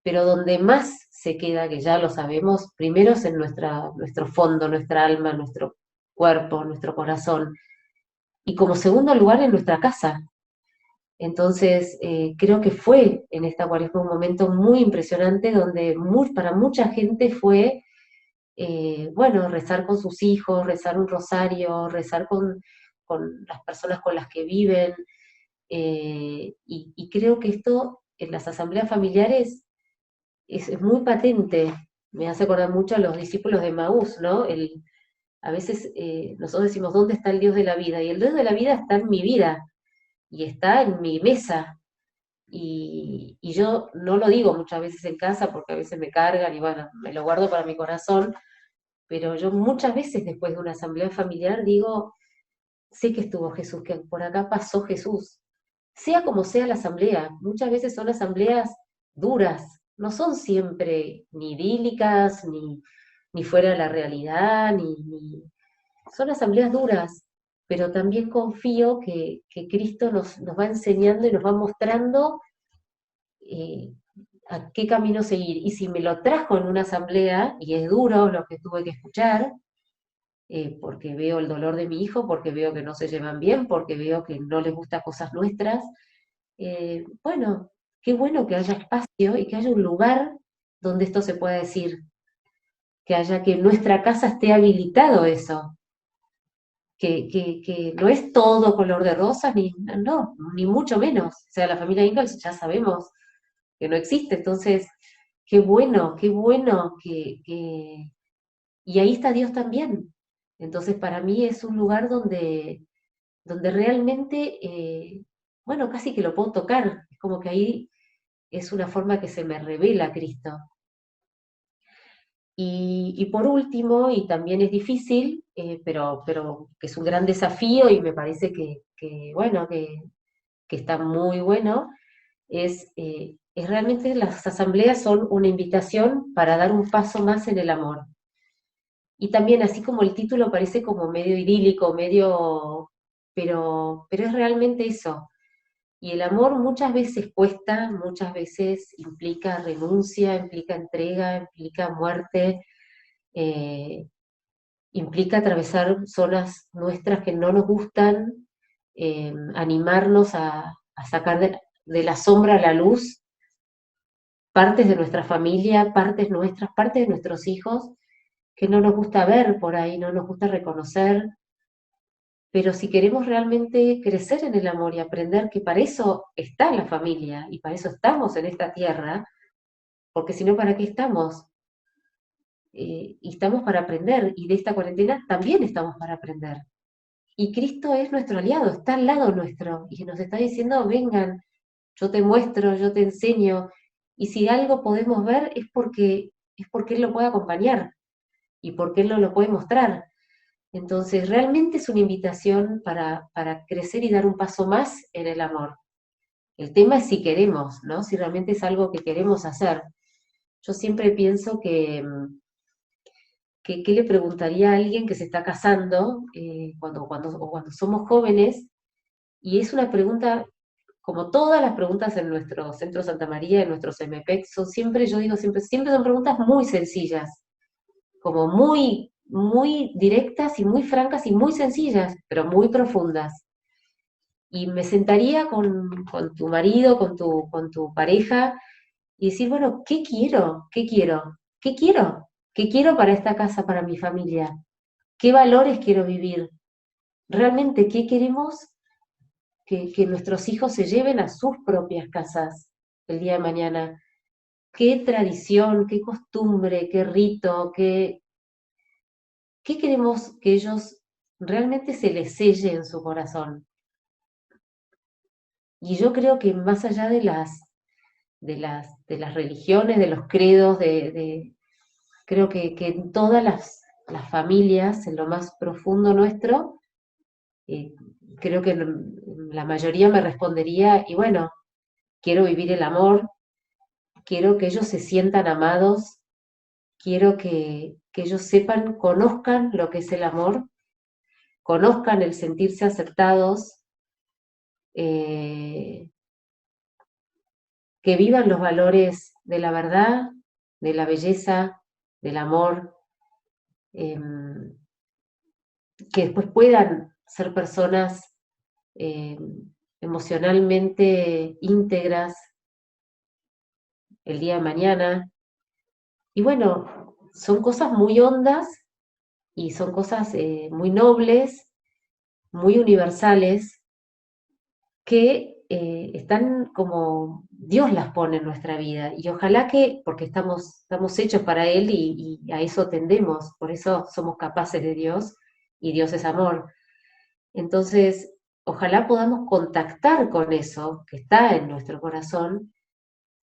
pero donde más se queda, que ya lo sabemos, primero es en nuestro fondo, nuestra alma, nuestro cuerpo, nuestro corazón, y como segundo lugar en nuestra casa. Entonces, creo que fue en esta cuaresma un momento muy impresionante donde para mucha gente fue, bueno, rezar con sus hijos, rezar un rosario, rezar con las personas con las que viven. Y creo que esto en las asambleas familiares es muy patente. Me hace acordar mucho a los discípulos de Maús, ¿no? A veces nosotros decimos, ¿dónde está el Dios de la vida? Y el Dios de la vida está en mi vida y está en mi mesa. Y yo no lo digo muchas veces en casa porque a veces me cargan y bueno, me lo guardo para mi corazón, pero yo muchas veces después de una asamblea familiar digo, sé que estuvo Jesús, que por acá pasó Jesús. Sea como sea la asamblea, muchas veces son asambleas duras, no son siempre ni idílicas, ni fuera de la realidad, son asambleas duras, pero también confío que Cristo nos va enseñando y nos va mostrando eh, a qué camino seguir. Y si me lo trajo en una asamblea, y es duro lo que tuve que escuchar, porque veo el dolor de mi hijo, porque veo que no se llevan bien, porque veo que no les gustan cosas nuestras, bueno, qué bueno que haya espacio y que haya un lugar donde esto se pueda decir, que haya que en nuestra casa esté habilitado eso, que no es todo color de rosas, ni, no, ni mucho menos. O sea, la familia Ingalls ya sabemos que no existe, entonces, qué bueno y ahí está Dios también. Entonces, para mí es un lugar donde realmente, bueno, casi que lo puedo tocar, es como que ahí es una forma que se me revela Cristo. Y por último, y también es difícil, pero que es un gran desafío y me parece bueno, que está muy bueno, es realmente las asambleas son una invitación para dar un paso más en el amor. Y también, así como el título parece como medio idílico, pero es realmente eso. Y el amor muchas veces cuesta, muchas veces implica renuncia, implica entrega, implica muerte, eh, implica atravesar zonas nuestras que no nos gustan, animarnos a sacar de la sombra a la luz partes de nuestra familia, partes nuestras, partes de nuestros hijos, que no nos gusta ver por ahí, no nos gusta reconocer, pero si queremos realmente crecer en el amor y aprender que para eso está la familia y para eso estamos en esta tierra, porque si no, ¿para qué estamos? Y estamos para aprender, y de esta cuarentena también estamos para aprender. Y Cristo es nuestro aliado, está al lado nuestro, y nos está diciendo, vengan, yo te muestro, yo te enseño, y si algo podemos ver es porque Él lo puede acompañar, y porque Él nos lo puede mostrar. Entonces, realmente es una invitación para crecer y dar un paso más en el amor. El tema es si queremos, ¿no? Si realmente es algo que queremos hacer. Yo siempre pienso que ¿qué le preguntaría a alguien que se está casando o cuando somos jóvenes? Y es una pregunta, como todas las preguntas en nuestro Centro Santa María, en nuestros MPEC, son siempre, yo digo siempre son preguntas muy sencillas, como muy, muy directas y muy francas y muy sencillas, pero muy profundas. Y me sentaría con tu marido, con tu pareja, y decir, bueno, ¿qué quiero? ¿Qué quiero? ¿Qué quiero? ¿Qué quiero para esta casa, para mi familia? ¿Qué valores quiero vivir? ¿Realmente qué queremos que nuestros hijos se lleven a sus propias casas el día de mañana? ¿Qué tradición, qué costumbre, qué rito, qué queremos que ellos realmente se les selle en su corazón? Y yo creo que más allá de las religiones, de los credos, creo que en todas las familias, en lo más profundo nuestro, eh, creo que la mayoría me respondería, y bueno, quiero vivir el amor, quiero que ellos se sientan amados, quiero que ellos sepan, conozcan lo que es el amor, conozcan el sentirse aceptados, eh, que vivan los valores de la verdad, de la belleza, del amor, em, que después puedan ser personas emocionalmente íntegras el día de mañana. Y bueno, son cosas muy hondas y son cosas muy nobles, muy universales, que están como Dios las pone en nuestra vida. Y ojalá que, porque estamos hechos para Él y a eso tendemos, por eso somos capaces de Dios y Dios es amor. Entonces, ojalá podamos contactar con eso que está en nuestro corazón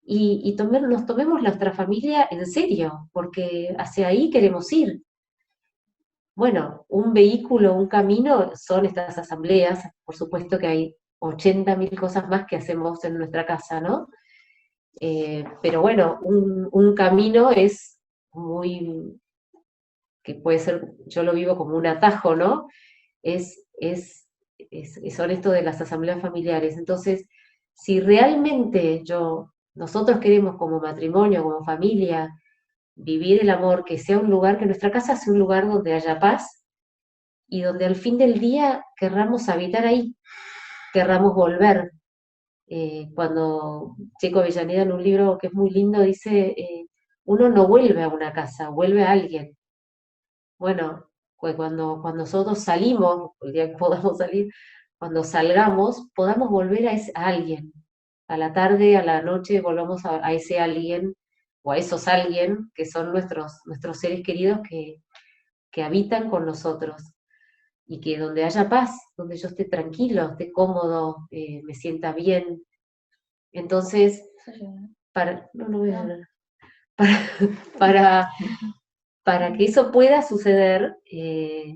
y nos tomemos nuestra familia en serio, porque hacia ahí queremos ir. Bueno, un vehículo, un camino son estas asambleas, por supuesto que hay 80.000 cosas más que hacemos en nuestra casa, ¿no? Pero bueno, un camino es muy, que puede ser, yo lo vivo como un atajo, ¿no? Es, es, son esto de las asambleas familiares. Entonces, si realmente nosotros queremos como matrimonio, como familia, vivir el amor, que sea un lugar, que nuestra casa sea un lugar donde haya paz y donde al fin del día querramos habitar ahí, querramos volver. Cuando Checo Avellaneda en un libro que es muy lindo dice, uno no vuelve a una casa, vuelve a alguien. Bueno, pues cuando nosotros salimos, el día que podamos salir, cuando salgamos, podamos volver a alguien. A la tarde, a la noche, volvamos a ese alguien o a esos alguien que son nuestros seres queridos que habitan con nosotros y que donde haya paz, donde yo esté tranquilo, esté cómodo, me sienta bien. Entonces, no voy a hablar. Para, para, para que eso pueda suceder,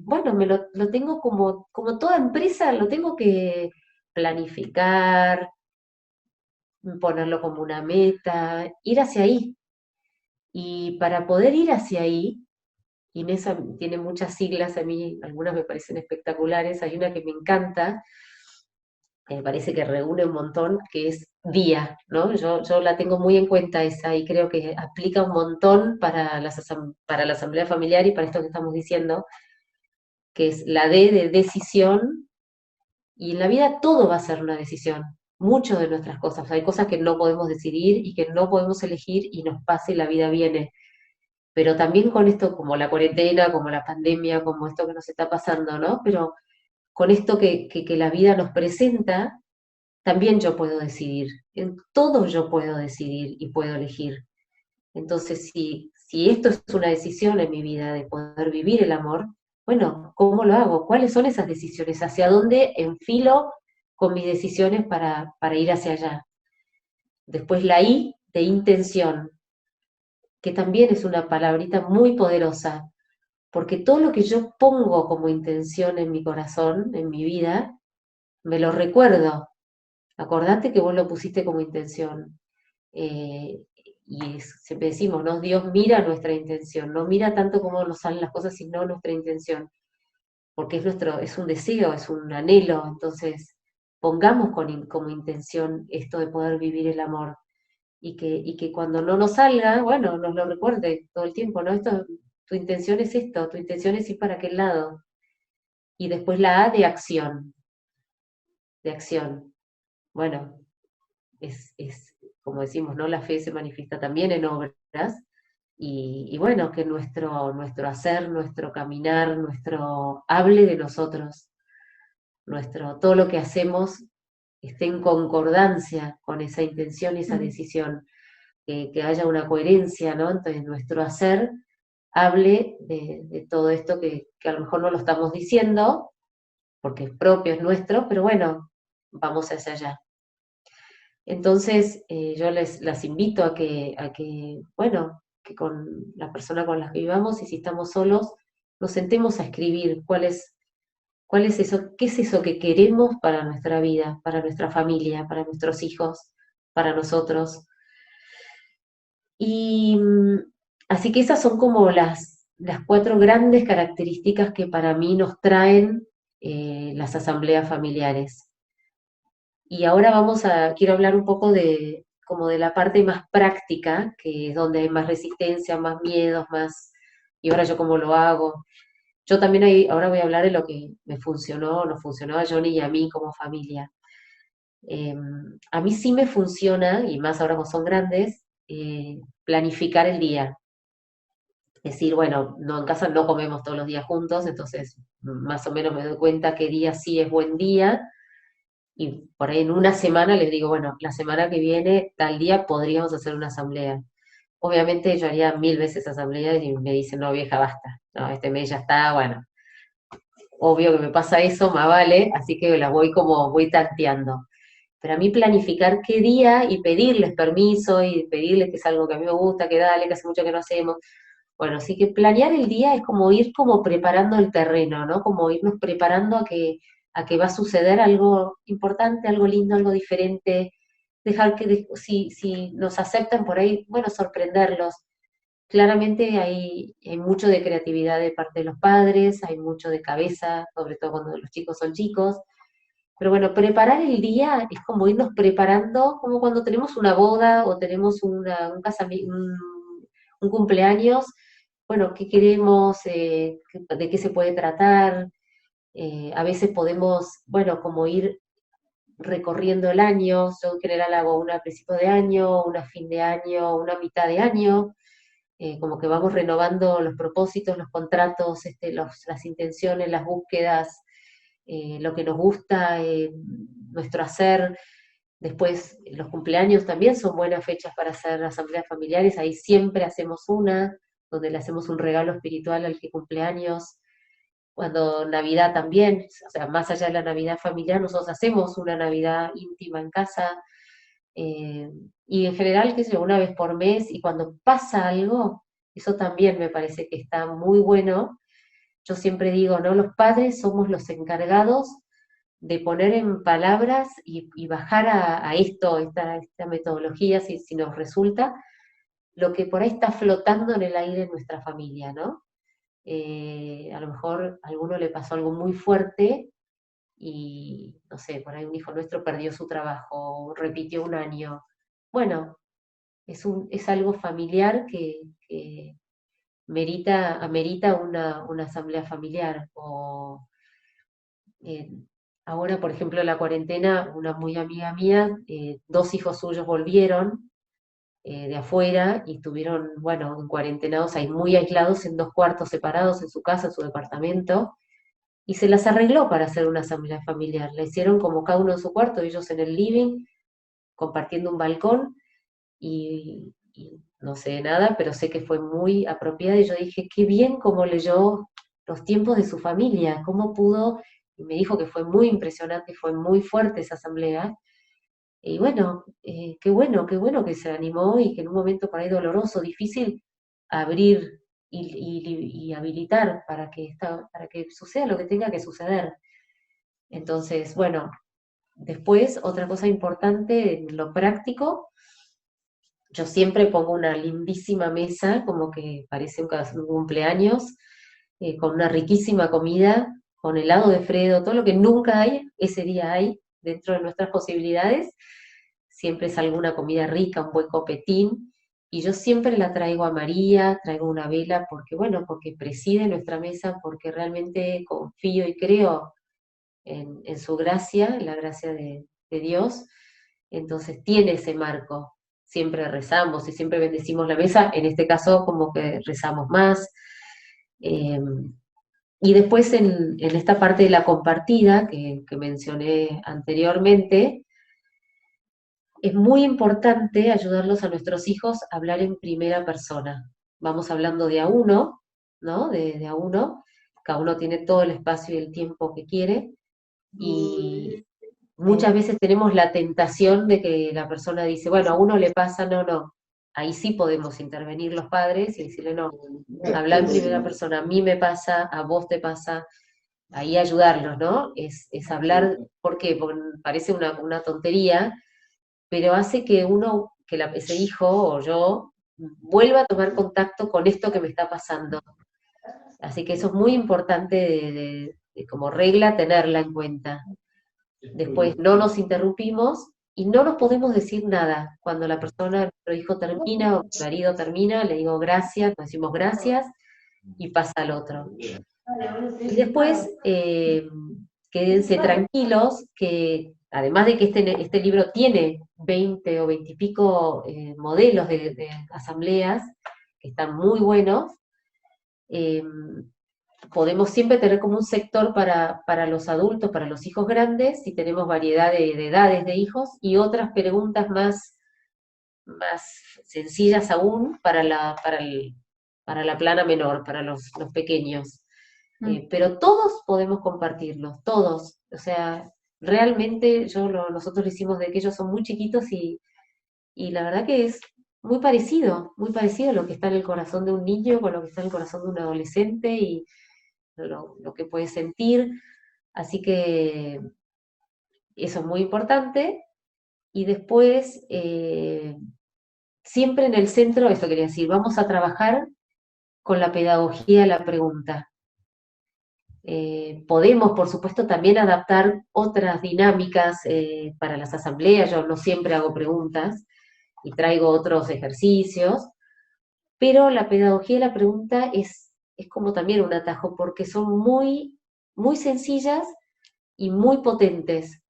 bueno, lo tengo como toda empresa, lo tengo que planificar, ponerlo como una meta, ir hacia ahí. Y para poder ir hacia ahí, Inés tiene muchas siglas, a mí algunas me parecen espectaculares, hay una que me encanta, que me parece que reúne un montón, que es día, ¿no? Yo la tengo muy en cuenta esa y creo que aplica un montón para la asamblea familiar y para esto que estamos diciendo, que es la D de decisión, y en la vida todo va a ser una decisión, muchas de nuestras cosas, hay cosas que no podemos decidir y que no podemos elegir y nos pasa y la vida viene, pero también con esto como la cuarentena, como la pandemia, como esto que nos está pasando, ¿no? Pero con esto que la vida nos presenta, también yo puedo decidir, en todo yo puedo decidir y puedo elegir. Entonces, si esto es una decisión en mi vida de poder vivir el amor, bueno, ¿cómo lo hago? ¿Cuáles son esas decisiones? ¿Hacia dónde enfilo con mis decisiones para ir hacia allá? Después la I de intención, que también es una palabrita muy poderosa, porque todo lo que yo pongo como intención en mi corazón, en mi vida, me lo recuerdo. Acordate que vos lo pusiste como intención. Eh, siempre decimos, ¿no? Dios mira nuestra intención, no mira tanto cómo nos salen las cosas, sino nuestra intención, porque es un deseo, es un anhelo, entonces pongamos como intención esto de poder vivir el amor y que cuando no nos salga, bueno, nos lo recuerde todo el tiempo, ¿no? Tu intención es esto, tu intención es ir para aquel lado. Y después la A de acción. Bueno, es como decimos, ¿no? La fe se manifiesta también en obras y bueno, que nuestro hacer, nuestro caminar, nuestro hable de nosotros, todo lo que hacemos esté en concordancia con esa intención y esa decisión, que haya una coherencia, ¿no? Entonces nuestro hacer hable de todo esto que a lo mejor no lo estamos diciendo, porque es propio, es nuestro, pero bueno, vamos hacia allá. Entonces, yo las invito bueno, que con la persona con la que vivamos y si estamos solos, nos sentemos a escribir cuál es eso, qué es eso que queremos para nuestra vida, para nuestra familia, para nuestros hijos, para nosotros. Y así que esas son como las cuatro grandes características que para mí nos traen las asambleas familiares. Y ahora quiero hablar un poco como de la parte más práctica, que es donde hay más resistencia, más miedos, más, y ahora yo cómo lo hago. Yo también ahora voy a hablar de lo que me funcionó o nos funcionó a Johnny y a mí como familia. Eh, a mí sí me funciona, y más ahora como son grandes, planificar el día. Es decir, bueno, no, en casa no comemos todos los días juntos, entonces más o menos me doy cuenta qué día sí es buen día, y por ahí en una semana les digo, bueno, la semana que viene, tal día podríamos hacer una asamblea. Obviamente yo haría 1000 veces asamblea y me dicen, no, vieja, basta. No, este mes ya está, bueno, obvio que me pasa eso, más vale, así que la voy tanteando. Pero a mí planificar qué día y pedirles permiso y pedirles que es algo que a mí me gusta, que dale, que hace mucho que no hacemos. Bueno, así que planear el día es como ir como preparando el terreno, ¿no? Como irnos preparando a que va a suceder algo importante, algo lindo, algo diferente. Dejar que, si nos aceptan por ahí, bueno, sorprenderlos. Claramente hay mucho de creatividad de parte de los padres, hay mucho de cabeza, sobre todo cuando los chicos son chicos. Pero bueno, preparar el día es como irnos preparando, como cuando tenemos una boda o tenemos un casamiento, un cumpleaños. Bueno, qué queremos, de qué se puede tratar. A veces podemos, bueno, como ir recorriendo el año. Yo en general hago una a principio de año, una a fin de año, una a mitad de año. Como que vamos renovando los propósitos, los contratos, las intenciones, las búsquedas, lo que nos gusta, nuestro hacer. Después, los cumpleaños también son buenas fechas para hacer asambleas familiares. Ahí siempre hacemos una, donde le hacemos un regalo espiritual al que cumpleaños. Cuando Navidad también, o sea, más allá de la Navidad familiar, nosotros hacemos una Navidad íntima en casa. eh, y en general, qué sé yo, una vez por mes, y cuando pasa algo, eso también me parece que está muy bueno. Yo siempre digo, ¿no? Los padres somos los encargados de poner en palabras y bajar a esto, esta metodología, si nos resulta, lo que por ahí está flotando en el aire en nuestra familia, ¿no? A lo mejor a alguno le pasó algo muy fuerte y, no sé, por ahí un hijo nuestro perdió su trabajo, repitió un año. Bueno, es algo familiar que amerita una asamblea familiar. O eh, ahora, por ejemplo, en la cuarentena, una muy amiga mía, dos hijos suyos volvieron de afuera y estuvieron, bueno, en cuarentenados ahí muy aislados en dos cuartos separados en su casa, en su departamento, y se las arregló para hacer una asamblea familiar. La hicieron como cada uno en su cuarto, ellos en el living, compartiendo un balcón, y no sé de nada, pero sé que fue muy apropiada, y yo dije, qué bien cómo leyó los tiempos de su familia, cómo pudo, y me dijo que fue muy impresionante, fue muy fuerte esa asamblea. Y bueno, qué bueno que se animó y que en un momento por ahí doloroso, difícil, abrir y habilitar para que suceda lo que tenga que suceder. Entonces, bueno, después otra cosa importante en lo práctico, yo siempre pongo una lindísima mesa, como que parece un cumpleaños, con una riquísima comida, con helado de Fredo, todo lo que nunca hay, ese día hay dentro de nuestras posibilidades. Siempre es alguna comida rica, un buen copetín, y yo siempre la traigo a María, traigo una vela, porque bueno, porque preside nuestra mesa, porque realmente confío y creo en su gracia, en la gracia de Dios. Entonces tiene ese marco. Siempre rezamos y siempre bendecimos la mesa, en este caso como que rezamos más. Eh, y después en esta parte de la compartida que mencioné anteriormente, es muy importante ayudarlos a nuestros hijos a hablar en primera persona. Vamos hablando de a uno, ¿no? De a uno. Cada uno tiene todo el espacio y el tiempo que quiere. Y muchas veces tenemos la tentación de que la persona dice, bueno, a uno le pasa, no, no. Ahí sí podemos intervenir los padres y decirle, no, habla en primera persona, a mí me pasa, a vos te pasa, ahí ayudarlos, ¿no? Es hablar, ¿por qué? Porque parece una tontería, pero hace que ese hijo o yo vuelva a tomar contacto con esto que me está pasando. Así que eso es muy importante como regla tenerla en cuenta. Después no nos interrumpimos, y no nos podemos decir nada. Cuando la persona, nuestro hijo termina o mi marido termina, le digo gracias, nos decimos gracias y pasa al otro. Y después, quédense tranquilos que además de que este libro tiene 20 o 20 y pico modelos de asambleas que están muy buenos, eh, podemos siempre tener como un sector para los adultos, para los hijos grandes, y tenemos variedad de edades de hijos, y otras preguntas más sencillas aún para la plana menor, para los pequeños. Pero todos podemos compartirlos, todos. O sea, realmente nosotros lo hicimos de que ellos son muy chiquitos y la verdad que es muy parecido a lo que está en el corazón de un niño con lo que está en el corazón de un adolescente y lo que puede sentir. Así que eso es muy importante. Y después, siempre en el centro, esto quería decir, vamos a trabajar con la pedagogía de la pregunta. Podemos, por supuesto, también adaptar otras dinámicas para las asambleas. Yo no siempre hago preguntas y traigo otros ejercicios, pero la pedagogía de la pregunta es como también un atajo, porque son muy sencillas y muy potentes.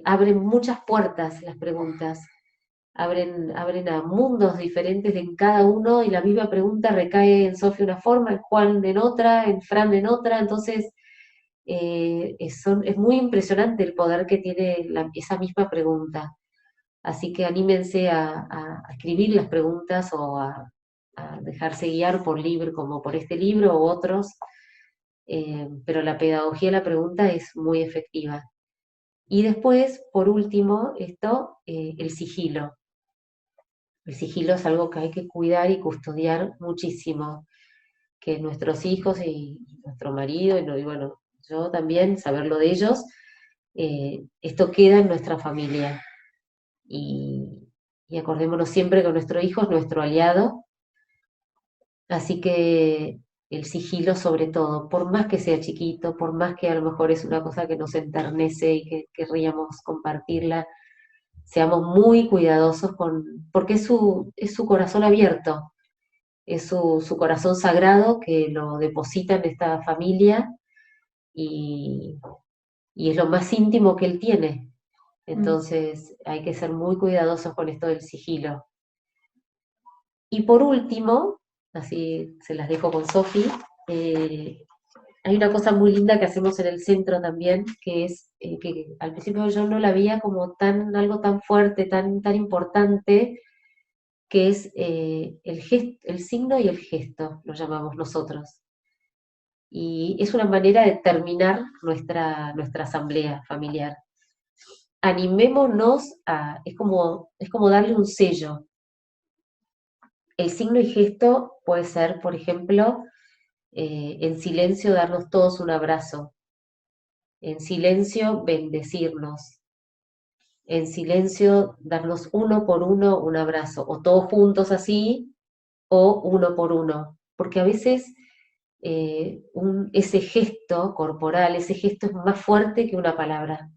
Abren muchas puertas las preguntas, abren a mundos diferentes en cada uno y la misma pregunta recae en Sofía de una forma, en Juan en otra, en Fran en otra, entonces es muy impresionante el poder que tiene esa misma pregunta. Así que anímense a escribir las preguntas o a dejarse guiar por libros como por este libro u otros, pero la pedagogía de la pregunta es muy efectiva. Y después, por último, el sigilo. El sigilo es algo que hay que cuidar y custodiar muchísimo, que nuestros hijos y nuestro marido, y bueno, yo también, saberlo de ellos, esto queda en nuestra familia. Y, y acordémonos siempre que nuestro hijo es nuestro aliado, así que el sigilo sobre todo, por más que sea chiquito, por más que a lo mejor es una cosa que nos enternece y que querríamos compartirla, seamos muy cuidadosos porque es su corazón abierto, es su corazón sagrado que lo deposita en esta familia y, y es lo más íntimo que él tiene. Entonces hay que ser muy cuidadosos con esto del sigilo. Y por último, así se las dejo con Sofi, hay una cosa muy linda que hacemos en el centro también, que es que al principio yo no la veía como algo tan fuerte, tan importante, que es el signo y el gesto, lo llamamos nosotros. Y es una manera de terminar nuestra asamblea familiar. Animémonos es como darle un sello. El signo y gesto puede ser, por ejemplo, en silencio darnos todos un abrazo, en silencio bendecirnos, en silencio darnos uno por uno un abrazo, o todos juntos así, o uno por uno, porque a veces ese gesto corporal, ese gesto es más fuerte que una palabra.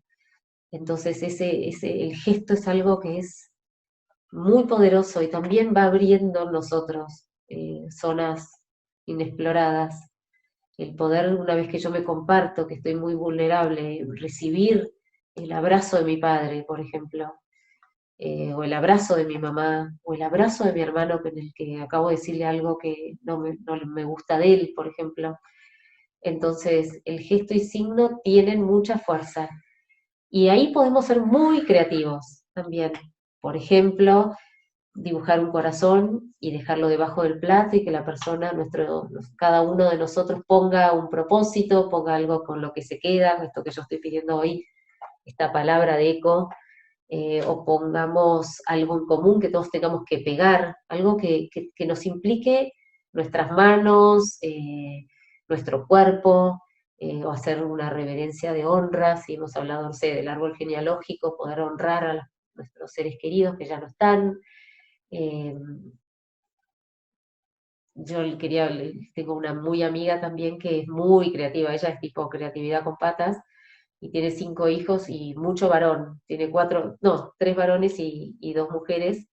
Entonces el gesto es algo que es muy poderoso y también va abriendo en nosotros zonas inexploradas. El poder, una vez que yo me comparto, que estoy muy vulnerable, recibir el abrazo de mi padre, por ejemplo, o el abrazo de mi mamá, o el abrazo de mi hermano en el que acabo de decirle algo que no me gusta de él, por ejemplo. Entonces, el gesto y signo tienen mucha fuerza. Y ahí podemos ser muy creativos también. Por ejemplo, dibujar un corazón y dejarlo debajo del plato y que la persona, cada uno de nosotros ponga un propósito, ponga algo con lo que se queda, esto que yo estoy pidiendo hoy, esta palabra de eco, o pongamos algo en común que todos tengamos que pegar, algo que nos implique nuestras manos, nuestro cuerpo, o hacer una reverencia de honra, si hemos hablado, no sé, del árbol genealógico, poder honrar a nuestros seres queridos que ya no están. Eh, tengo una muy amiga también que es muy creativa, ella es tipo creatividad con patas, y tiene 5 hijos y mucho varón. Tiene cuatro, no, 3 varones y 2 mujeres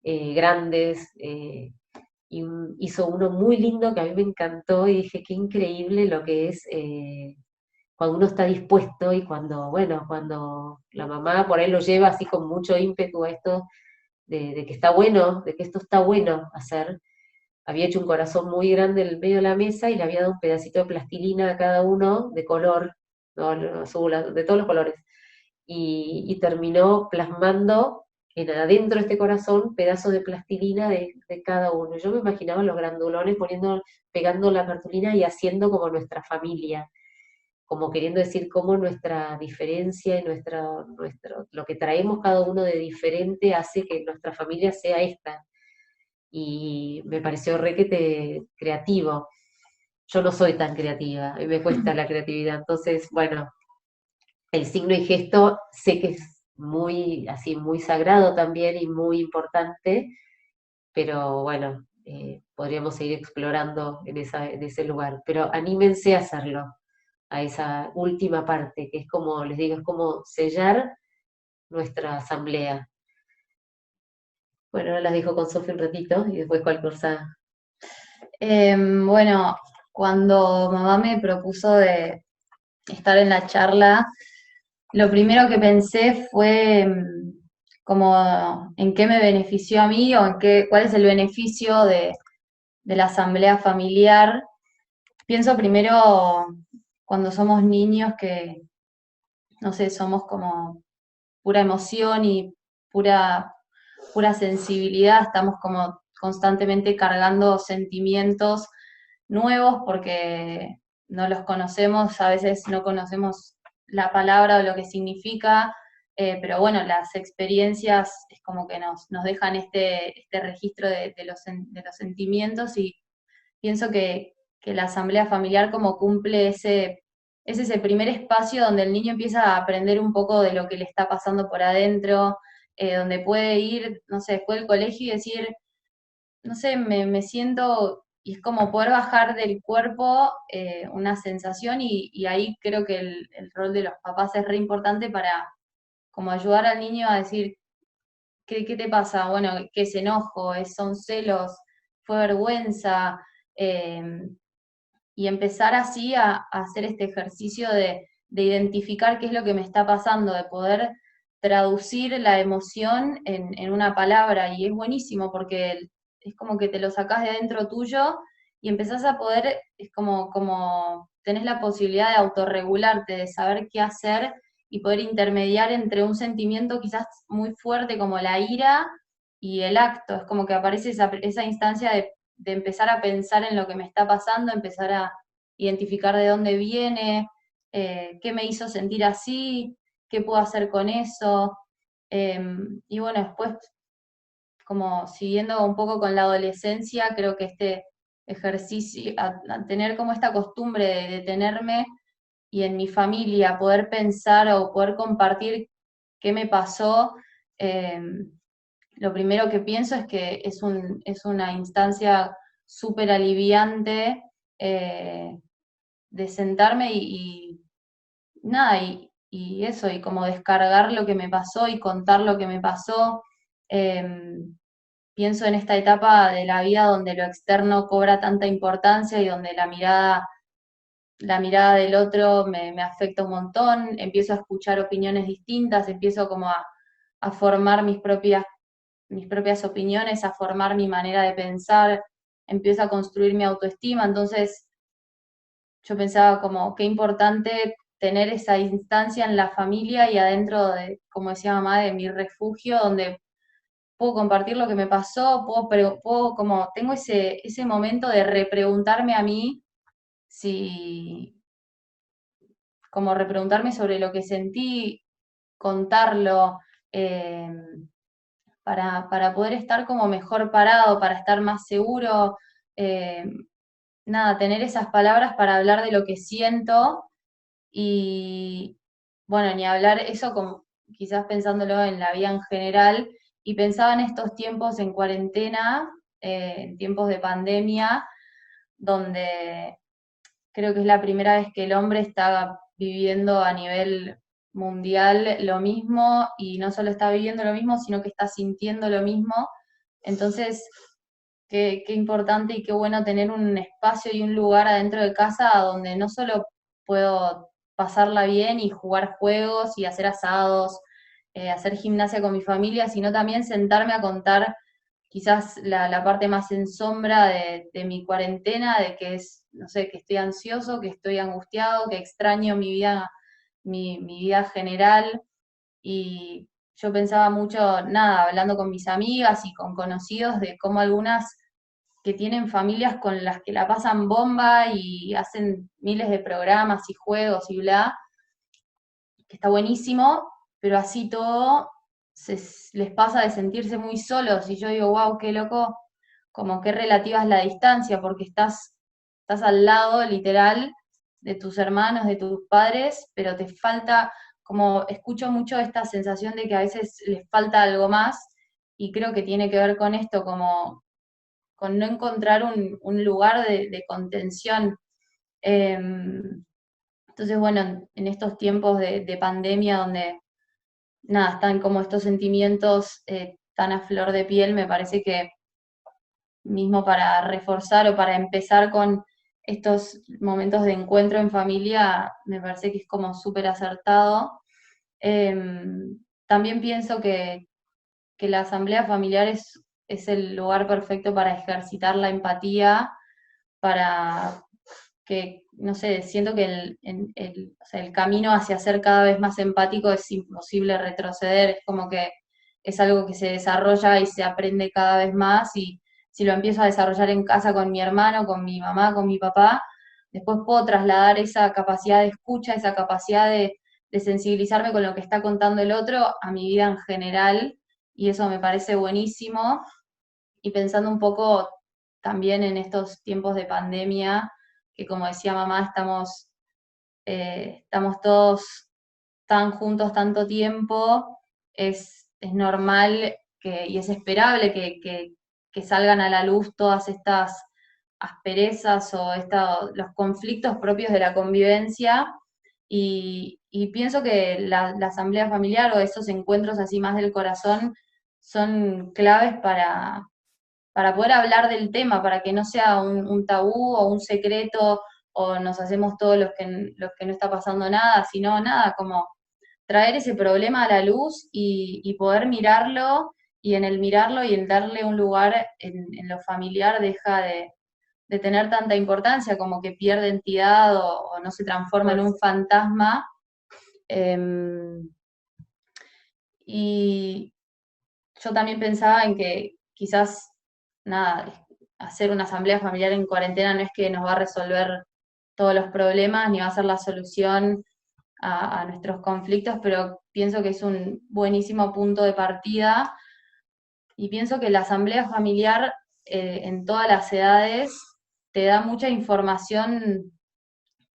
grandes. Y hizo uno muy lindo que a mí me encantó y dije, qué increíble lo que es cuando uno está dispuesto y cuando, bueno, cuando la mamá por ahí lo lleva así con mucho ímpetu a esto de que está bueno, de que esto está bueno hacer. Había hecho un corazón muy grande en el medio de la mesa y le había dado un pedacito de plastilina a cada uno de color, ¿no? Azul, de todos los colores. Y terminó plasmando en adentro de este corazón pedazos de plastilina de cada uno. Yo me imaginaba los grandulones pegando la cartulina y haciendo como nuestra familia, como queriendo decir cómo nuestra diferencia y lo que traemos cada uno de diferente hace que nuestra familia sea esta. Y me pareció requete creativo. Yo no soy tan creativa, a mí me cuesta la creatividad, entonces, bueno, el signo y gesto sé que es muy, así, muy sagrado también y muy importante, pero bueno, podríamos seguir explorando en ese lugar. Pero anímense a hacerlo, a esa última parte, que es como, les digo, es como sellar nuestra asamblea. Bueno, ahora las dejo con Sofía un ratito y después cualquier cosa. Bueno, cuando mamá me propuso de estar en la charla, lo primero que pensé fue como en qué me benefició a mí o cuál es el beneficio de la asamblea familiar. Pienso primero cuando somos niños que, no sé, somos como pura emoción y pura, pura sensibilidad, estamos como constantemente cargando sentimientos nuevos porque no los conocemos, a veces no conocemos la palabra o lo que significa, pero bueno, las experiencias es como que nos dejan este registro de los sentimientos y pienso que la asamblea familiar como cumple es ese primer espacio donde el niño empieza a aprender un poco de lo que le está pasando por adentro, donde puede ir, no sé, después del colegio y decir, no sé, me siento, y es como poder bajar del cuerpo una sensación y ahí creo que el rol de los papás es re importante para como ayudar al niño a decir, ¿qué te pasa? Bueno, ¿qué es enojo? ¿Son celos? ¿Fue vergüenza? Eh, y empezar así a hacer este ejercicio de identificar qué es lo que me está pasando, de poder traducir la emoción en una palabra. Y es buenísimo porque es como que te lo sacás de dentro tuyo y empezás a poder, es como tenés la posibilidad de autorregularte, de saber qué hacer y poder intermediar entre un sentimiento quizás muy fuerte como la ira y el acto. Es como que aparece esa instancia de empezar a pensar en lo que me está pasando, empezar a identificar de dónde viene, qué me hizo sentir así, qué puedo hacer con eso. Y bueno, después, como siguiendo un poco con la adolescencia, creo que este ejercicio, a tener como esta costumbre de detenerme y en mi familia poder pensar o poder compartir qué me pasó, eh, lo primero que pienso es que es una instancia súper aliviante de sentarme nada, y eso, y como descargar lo que me pasó y contar lo que me pasó. Eh, Pienso en esta etapa de la vida donde lo externo cobra tanta importancia y donde la mirada del otro me afecta un montón, empiezo a escuchar opiniones distintas, empiezo como a formar mis propias opiniones, a formar mi manera de pensar, empiezo a construir mi autoestima, entonces yo pensaba como qué importante tener esa instancia en la familia y adentro de, como decía mamá, de mi refugio, donde puedo compartir lo que me pasó, puedo como, tengo ese momento de repreguntarme a mí si, como repreguntarme sobre lo que sentí, contarlo, eh, para poder estar como mejor parado, para estar más seguro, eh, nada, tener esas palabras para hablar de lo que siento y, bueno, ni hablar eso como quizás pensándolo en la vida en general y pensaba en estos tiempos en cuarentena, en tiempos de pandemia, donde creo que es la primera vez que el hombre está viviendo a nivel mundial lo mismo y no solo está viviendo lo mismo, sino que está sintiendo lo mismo. Entonces, qué importante y qué bueno tener un espacio y un lugar adentro de casa donde no solo puedo pasarla bien y jugar juegos y hacer asados, hacer gimnasia con mi familia, sino también sentarme a contar quizás la parte más en sombra de mi cuarentena, de que es, no sé, que estoy ansioso, que estoy angustiado, que extraño mi vida, mi vida general. Y yo pensaba mucho, nada, hablando con mis amigas y con conocidos de cómo algunas que tienen familias con las que la pasan bomba y hacen miles de programas y juegos y bla, que está buenísimo, pero así todo les pasa de sentirse muy solos y yo digo, wow, qué loco, como qué relativa es la distancia, porque estás al lado, literal, de tus hermanos, de tus padres, pero te falta, como escucho mucho esta sensación de que a veces les falta algo más y creo que tiene que ver con esto, como con no encontrar un lugar de contención. Entonces, bueno, en estos tiempos de pandemia donde, nada, están como estos sentimientos tan a flor de piel, me parece que mismo para reforzar o para empezar con estos momentos de encuentro en familia, me parece que es como súper acertado. También pienso que la asamblea familiar es el lugar perfecto para ejercitar la empatía, para que, no sé, siento que o sea, el camino hacia ser cada vez más empático es imposible retroceder, es como que es algo que se desarrolla y se aprende cada vez más y si lo empiezo a desarrollar en casa con mi hermano, con mi mamá, con mi papá, después puedo trasladar esa capacidad de escucha, esa capacidad de sensibilizarme con lo que está contando el otro a mi vida en general y eso me parece buenísimo. Y pensando un poco también en estos tiempos de pandemia, que como decía mamá, estamos todos tan juntos tanto tiempo, es normal y es esperable que salgan a la luz todas estas asperezas o los conflictos propios de la convivencia. Y pienso que la asamblea familiar o esos encuentros así más del corazón son claves para poder hablar del tema, para que no sea un tabú o un secreto o nos hacemos todos los que no está pasando nada, sino nada, como traer ese problema a la luz y poder mirarlo y en el mirarlo y en darle un lugar en lo familiar deja de tener tanta importancia, como que pierde entidad o no se transforma en un fantasma. Em, y yo también pensaba en que quizás, nada, hacer una asamblea familiar en cuarentena no es que nos va a resolver todos los problemas ni va a ser la solución a nuestros conflictos, pero pienso que es un buenísimo punto de partida y pienso que la asamblea familiar en todas las edades te da mucha información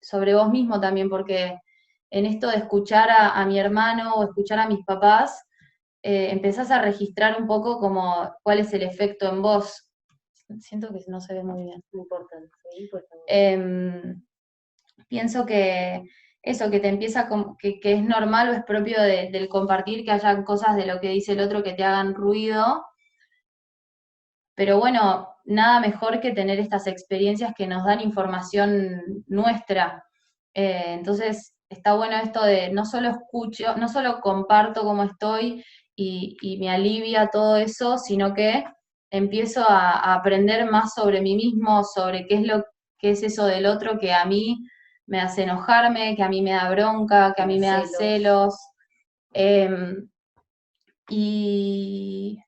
sobre vos mismo también, porque en esto de escuchar a mi hermano o escuchar a mis papás, empezás a registrar un poco como cuál es el efecto en vos. Siento que no se ve muy bien. No importa, sí, pues, Pienso que eso, que te empieza que es normal o es propio del compartir, que hayan cosas de lo que dice el otro que te hagan ruido, pero bueno, nada mejor que tener estas experiencias que nos dan información nuestra. Entonces, está bueno esto de no solo escucho, no solo comparto cómo estoy y me alivia todo eso, sino que empiezo a aprender más sobre mí mismo, sobre qué es eso del otro que a mí me hace enojarme, que a mí me da bronca, que a mí me da celos. Em, y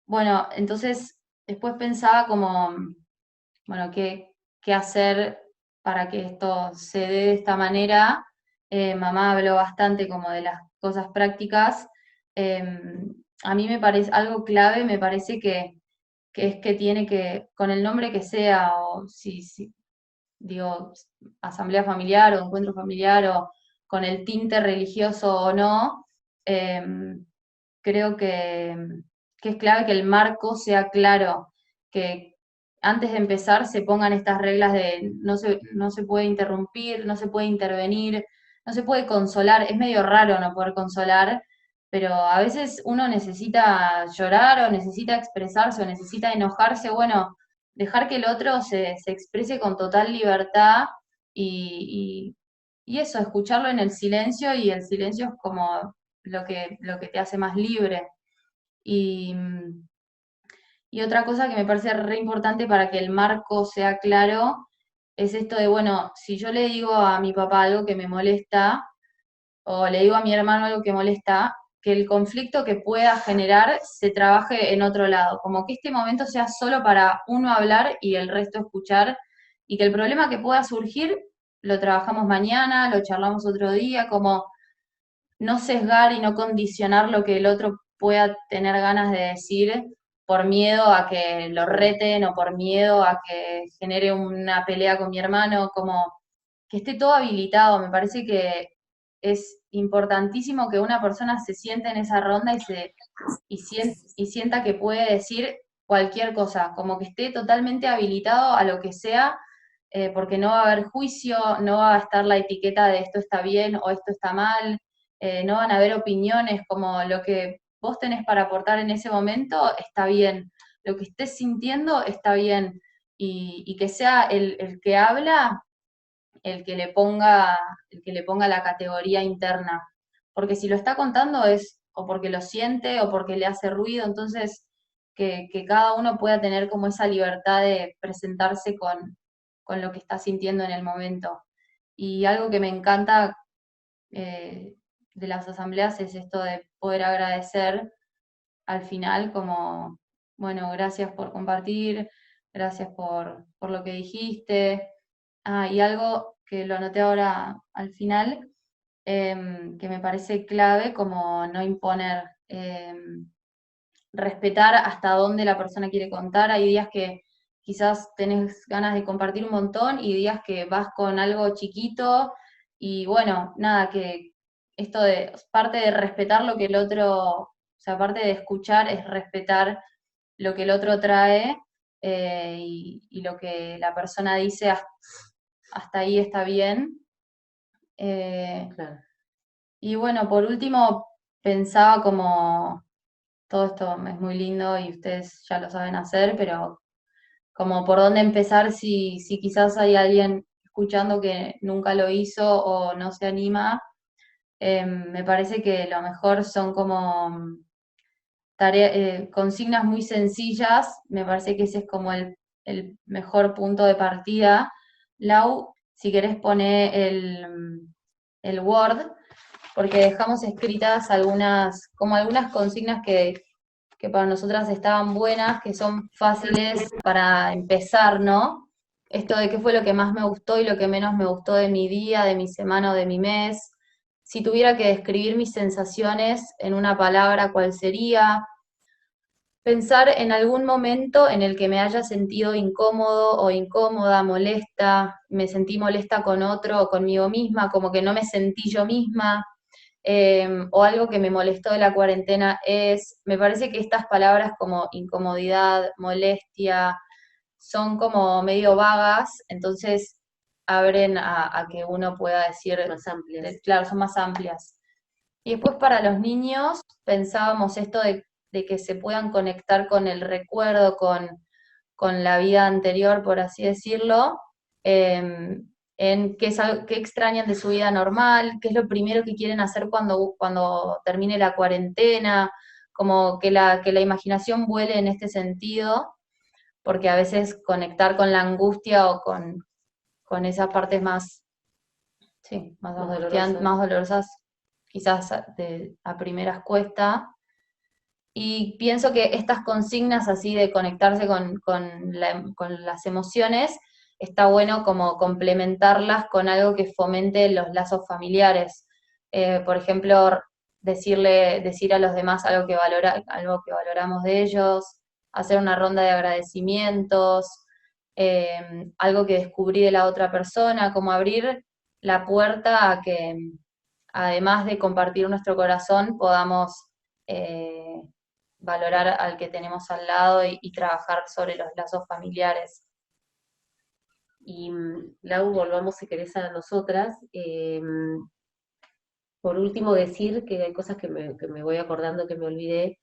bueno, entonces después pensaba como, bueno, qué hacer para que esto se dé de esta manera. Mamá habló bastante como de las cosas prácticas. A mí me parece algo clave, me parece que es que tiene que, con el nombre que sea, o si digo, asamblea familiar o encuentro familiar, o con el tinte religioso o no, creo que es clave que el marco sea claro, que antes de empezar se pongan estas reglas de no se puede interrumpir, no se puede intervenir, no se puede consolar. Es medio raro no poder consolar, pero a veces uno necesita llorar o necesita expresarse o necesita enojarse. Bueno, dejar que el otro se exprese con total libertad y, y eso, escucharlo en el silencio, y el silencio es como lo que te hace más libre. Y, y otra cosa que me parece re importante para que el marco sea claro es esto de, bueno, si yo le digo a mi papá algo que me molesta, o le digo a mi hermano algo que molesta, que el conflicto que pueda generar se trabaje en otro lado, como que este momento sea solo para uno hablar y el resto escuchar, y que el problema que pueda surgir lo trabajamos mañana, lo charlamos otro día, como no sesgar y no condicionar lo que el otro pueda tener ganas de decir por miedo a que lo reten o por miedo a que genere una pelea con mi hermano, como que esté todo habilitado. Me parece que es importantísimo que una persona se siente en esa ronda y sienta que puede decir cualquier cosa, como que esté totalmente habilitado a lo que sea, porque no va a haber juicio, no va a estar la etiqueta de esto está bien o esto está mal, no van a haber opiniones, como lo que vos tenés para aportar en ese momento está bien, lo que estés sintiendo está bien, y que sea el que habla el que le ponga la categoría interna. Porque si lo está contando es o porque lo siente o porque le hace ruido, entonces que cada uno pueda tener como esa libertad de presentarse con lo que está sintiendo en el momento. Y algo que me encanta de las asambleas es esto de poder agradecer al final como, bueno, gracias por compartir, gracias por lo que dijiste. Ah, y algo que lo anoté ahora al final, que me parece clave, como no imponer, respetar hasta dónde la persona quiere contar. Hay días que quizás tenés ganas de compartir un montón y días que vas con algo chiquito y bueno, nada, que esto de parte de respetar lo que el otro, o sea, parte de escuchar es respetar lo que el otro trae, y lo que la persona dice hasta ahí está bien. Eh, Claro. y bueno, por último, pensaba como todo esto es muy lindo y ustedes ya lo saben hacer, pero como por dónde empezar si quizás hay alguien escuchando que nunca lo hizo o no se anima. Me parece que lo mejor son como consignas muy sencillas. Me parece que ese es como el mejor punto de partida. Lau, si querés poner el Word, porque dejamos escritas algunas, como algunas consignas que para nosotras estaban buenas, que son fáciles para empezar, ¿no? Esto de qué fue lo que más me gustó y lo que menos me gustó de mi día, de mi semana o de mi mes. Si tuviera que describir mis sensaciones en una palabra, ¿cuál sería? Pensar en algún momento en el que me haya sentido incómodo o incómoda, molesta, me sentí molesta con otro o conmigo misma, como que no me sentí yo misma, o algo que me molestó de la cuarentena es, me parece que estas palabras como incomodidad, molestia, son como medio vagas, entonces abren a que uno pueda decir, Más amplias. claro, son más amplias. Y después para los niños pensábamos esto de que se puedan conectar con el recuerdo, con la vida anterior, por así decirlo, en qué, qué extrañan de su vida normal, qué es lo primero que quieren hacer cuando termine la cuarentena, como que la imaginación vuele en este sentido, porque a veces conectar con la angustia o con esas partes más, sí, más Más angustiantes, dolorosas. más dolorosas, quizás a primeras cuesta. Y pienso que estas consignas así de conectarse con las emociones, está bueno como complementarlas con algo que fomente los lazos familiares. Por ejemplo, decir a los demás algo que valoramos de ellos, hacer una ronda de agradecimientos, algo que descubrí de la otra persona, como abrir la puerta a que, además de compartir nuestro corazón, podamos valorar al que tenemos al lado y trabajar sobre los lazos familiares. Y Lau, volvamos si querés a nosotras. Por último, decir que hay cosas que me voy acordando que me olvidé.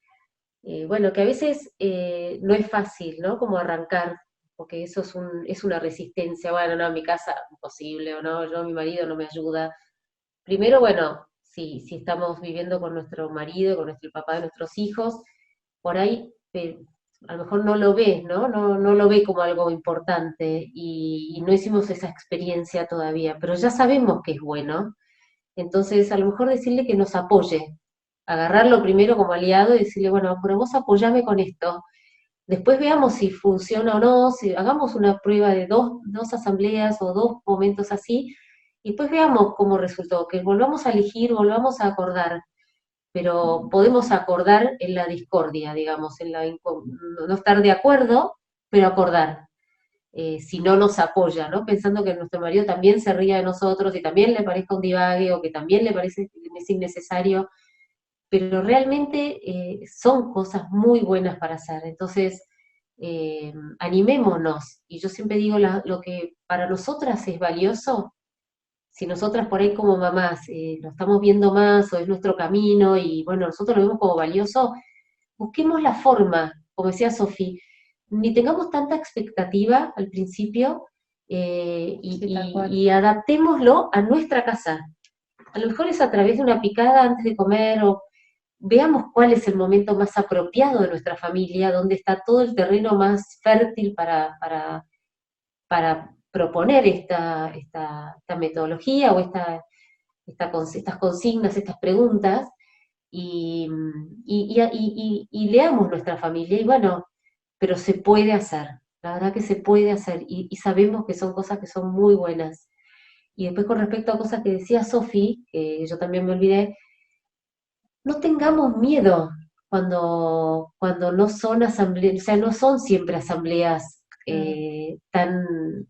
Bueno, que a veces no es fácil, ¿no? Como arrancar, porque eso es una resistencia. Bueno, no, en mi casa imposible, o no, yo, mi marido no me ayuda. Primero, bueno, si estamos viviendo con nuestro marido, con nuestro el papá de nuestros hijos, por ahí a lo mejor no lo ve, ¿no? No lo ve como algo importante y no hicimos esa experiencia todavía, pero ya sabemos que es bueno. Entonces, a lo mejor decirle que nos apoye, agarrarlo primero como aliado y decirle, bueno, pero vos apoyame con esto. Después veamos si funciona o no, si hagamos una prueba de dos asambleas o dos momentos así, y después veamos cómo resultó, que volvamos a elegir, volvamos a acordar, pero podemos acordar en la discordia, digamos, no estar de acuerdo, pero acordar. Si no nos apoya, ¿no? Pensando que nuestro marido también se ría de nosotros y también le parezca un divague o que también le parece que es innecesario, pero realmente son cosas muy buenas para hacer. Entonces, animémonos. Y yo siempre digo, lo que para nosotras es valioso, si nosotras por ahí como mamás lo estamos viendo más o es nuestro camino y bueno, nosotros lo vemos como valioso, busquemos la forma, como decía Sofi, ni tengamos tanta expectativa al principio Sí, tal cual. y adaptémoslo a nuestra casa. A lo mejor es a través de una picada antes de comer o veamos cuál es el momento más apropiado de nuestra familia, donde está todo el terreno más fértil para proponer esta metodología o estas consignas, estas preguntas, y, y leamos nuestra familia, y bueno, pero se puede hacer, la verdad que se puede hacer, y sabemos que son cosas que son muy buenas. Y después con respecto a cosas que decía Sofi, que yo también me olvidé, no tengamos miedo cuando no son asambleas, o sea, no son siempre asambleas Claro.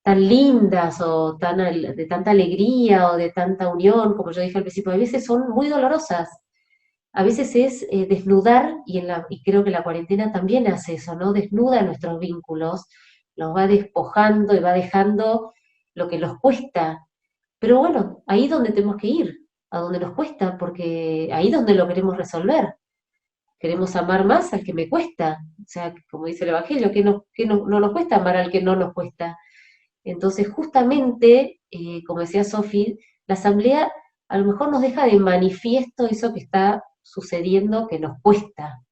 tan lindas o de tanta alegría o de tanta unión, como yo dije al principio, a veces son muy dolorosas. A veces es desnudar, y creo que la cuarentena también hace eso, ¿no? Desnuda nuestros vínculos, los va despojando y va dejando lo que nos cuesta. Pero bueno, ahí es donde tenemos que ir, a donde nos cuesta, porque ahí es donde lo queremos resolver. Queremos amar más al que me cuesta. O sea, como dice el Evangelio, no nos cuesta amar al que no nos cuesta. Entonces, justamente, como decía Sofi, la asamblea a lo mejor nos deja de manifiesto eso que está sucediendo que nos cuesta.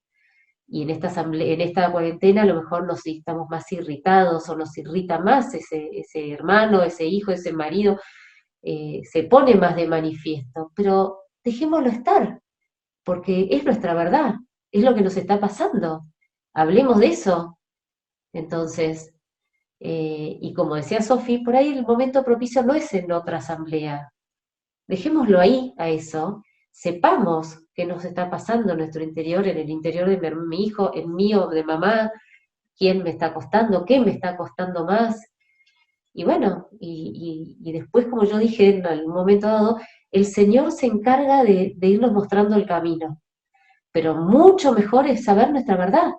Y en esta asamblea, en esta cuarentena a lo mejor nos estamos más irritados o nos irrita más ese hermano, ese hijo, ese marido, se pone más de manifiesto. Pero dejémoslo estar, porque es nuestra verdad, es lo que nos está pasando. Hablemos de eso. Entonces, y como decía Sofi, por ahí el momento propicio no es en otra asamblea. Dejémoslo ahí, a eso. Sepamos qué nos está pasando en nuestro interior, en el interior de mi hijo, en mío, de mamá, quién me está costando, qué me está costando más. Y bueno, y después, como yo dije en algún momento dado, el Señor se encarga de irnos mostrando el camino. Pero mucho mejor es saber nuestra verdad.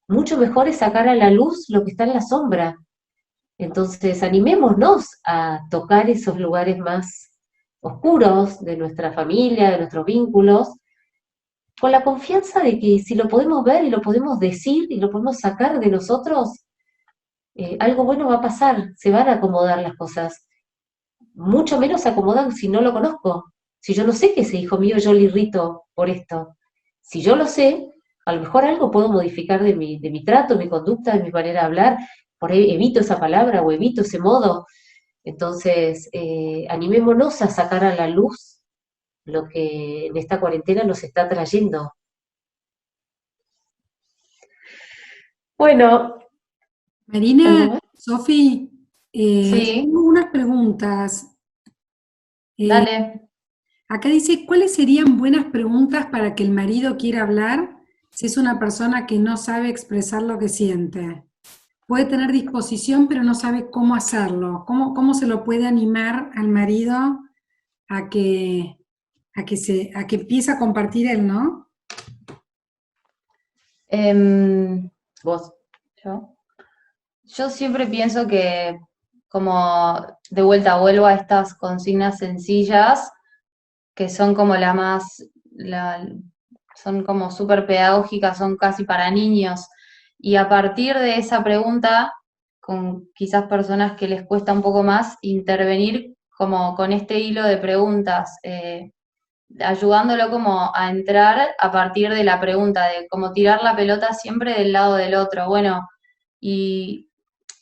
Mucho mejor es sacar a la luz lo que está en la sombra. Entonces, animémonos a tocar esos lugares más oscuros de nuestra familia, de nuestros vínculos, con la confianza de que si lo podemos ver y lo podemos decir y lo podemos sacar de nosotros, algo bueno va a pasar, se van a acomodar las cosas. Mucho menos se acomodan si no lo conozco. Si yo no sé que ese hijo mío yo le irrito por esto. Si yo lo sé, a lo mejor algo puedo modificar de mi trato, mi conducta, de mi manera de hablar, por ahí evito esa palabra o evito ese modo. Entonces, animémonos a sacar a la luz lo que en esta cuarentena nos está trayendo. Bueno, ¿algo Marina, más? Sofi, Sí, tengo unas preguntas. Eh, dale. Acá dice, ¿cuáles serían buenas preguntas para que el marido quiera hablar si es una persona que no sabe expresar lo que siente? Puede tener disposición, pero no sabe cómo hacerlo. ¿Cómo se lo puede animar al marido a que empiece a compartir él, ¿no? Vos. Yo siempre pienso que, como de vuelta vuelvo a estas consignas sencillas, que son como son como súper pedagógicas, son casi para niños. Y a partir de esa pregunta, con quizás personas que les cuesta un poco más, intervenir como con este hilo de preguntas, ayudándolo como a entrar a partir de la pregunta, de como tirar la pelota siempre del lado del otro. Bueno, y,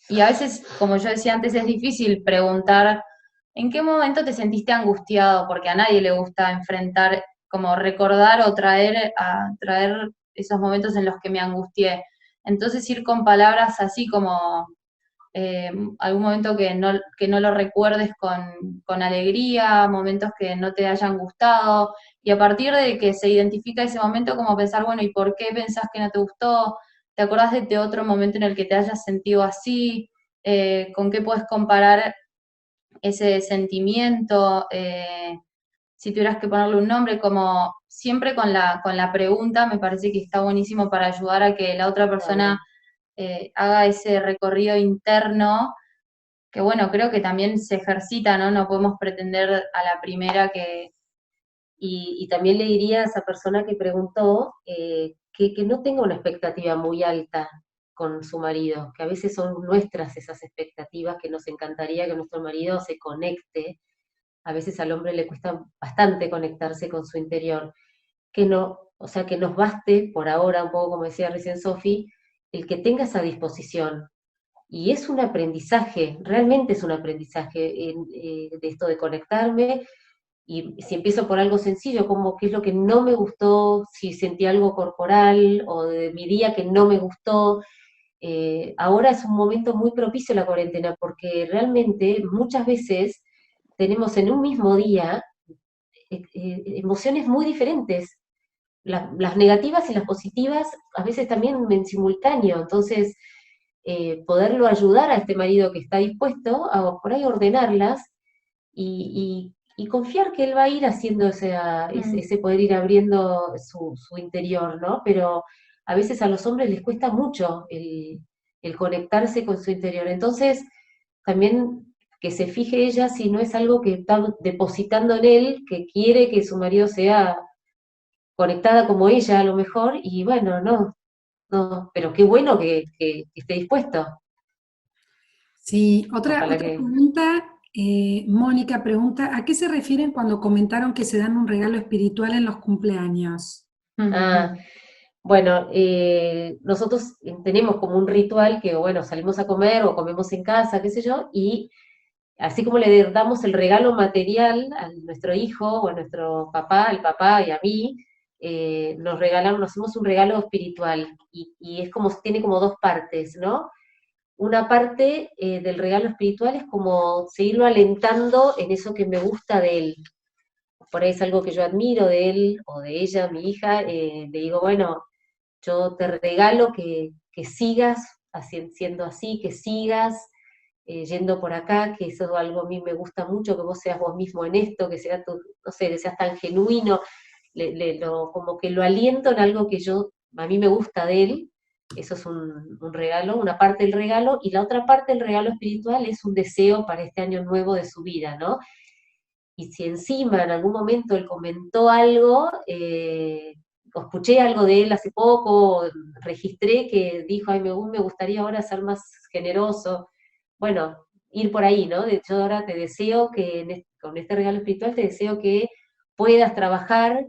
y a veces, como yo decía antes, es difícil preguntar en qué momento te sentiste angustiado, porque a nadie le gusta enfrentar, como recordar o traer esos momentos en los que me angustié. Entonces ir con palabras así como algún momento que no lo recuerdes con alegría, momentos que no te hayan gustado, y a partir de que se identifica ese momento, como pensar, bueno, ¿y por qué pensás que no te gustó? ¿Te acordás de otro momento en el que te hayas sentido así? ¿Con qué puedes comparar ese sentimiento? Si tuvieras que ponerle un nombre, como siempre con la pregunta, me parece que está buenísimo para ayudar a que la otra persona haga ese recorrido interno, que bueno, creo que también se ejercita, ¿no? No podemos pretender a la primera que... Y también le diría a esa persona que preguntó que no tenga una expectativa muy alta con su marido, que a veces son nuestras esas expectativas, que nos encantaría que nuestro marido se conecte. A veces al hombre le cuesta bastante conectarse con su interior, que no, o sea, que nos baste por ahora, un poco como decía recién Sofi, el que tenga esa disposición. Y es un aprendizaje, realmente es un aprendizaje de esto de conectarme. Y si empiezo por algo sencillo, como qué es lo que no me gustó, si sentí algo corporal o de mi día que no me gustó, ahora es un momento muy propicio la cuarentena, porque realmente muchas veces tenemos en un mismo día emociones muy diferentes, las negativas y las positivas, a veces también en simultáneo. Entonces, poderlo ayudar a este marido que está dispuesto a por ahí ordenarlas y confiar que él va a ir haciendo ese poder ir abriendo su interior, ¿no? Pero a veces a los hombres les cuesta mucho el conectarse con su interior. Entonces, también que se fije ella si no es algo que está depositando en él, que quiere que su marido sea conectada como ella a lo mejor, y bueno, no, no, pero qué bueno que esté dispuesto. Sí, Ojalá otra que... pregunta, Mónica pregunta, ¿a qué se refieren cuando comentaron que se dan un regalo espiritual en los cumpleaños? Ah, bueno, nosotros tenemos como un ritual que, bueno, salimos a comer o comemos en casa, qué sé yo, y así como le damos el regalo material a nuestro hijo o a nuestro papá, al papá y a mí, nos hacemos un regalo espiritual y es como, tiene como dos partes, ¿no? Una parte del regalo espiritual es como seguirlo alentando en eso que me gusta de él. Por ahí es algo que yo admiro de él o de ella, mi hija, le digo, bueno, yo te regalo que sigas siendo así, que sigas yendo por acá, que eso es algo a mí me gusta mucho, que vos seas vos mismo en esto, que sea tu, no sé, que seas tan genuino, como que lo aliento en algo que a mí me gusta de él. Eso es un regalo, una parte del regalo, y la otra parte del regalo espiritual es un deseo para este año nuevo de su vida, ¿no? Y si encima en algún momento él comentó algo, o escuché algo de él hace poco, o registré que dijo, ay, me gustaría ahora ser más generoso, bueno, ir por ahí, ¿no? De hecho, ahora te deseo que con este regalo espiritual te deseo que puedas trabajar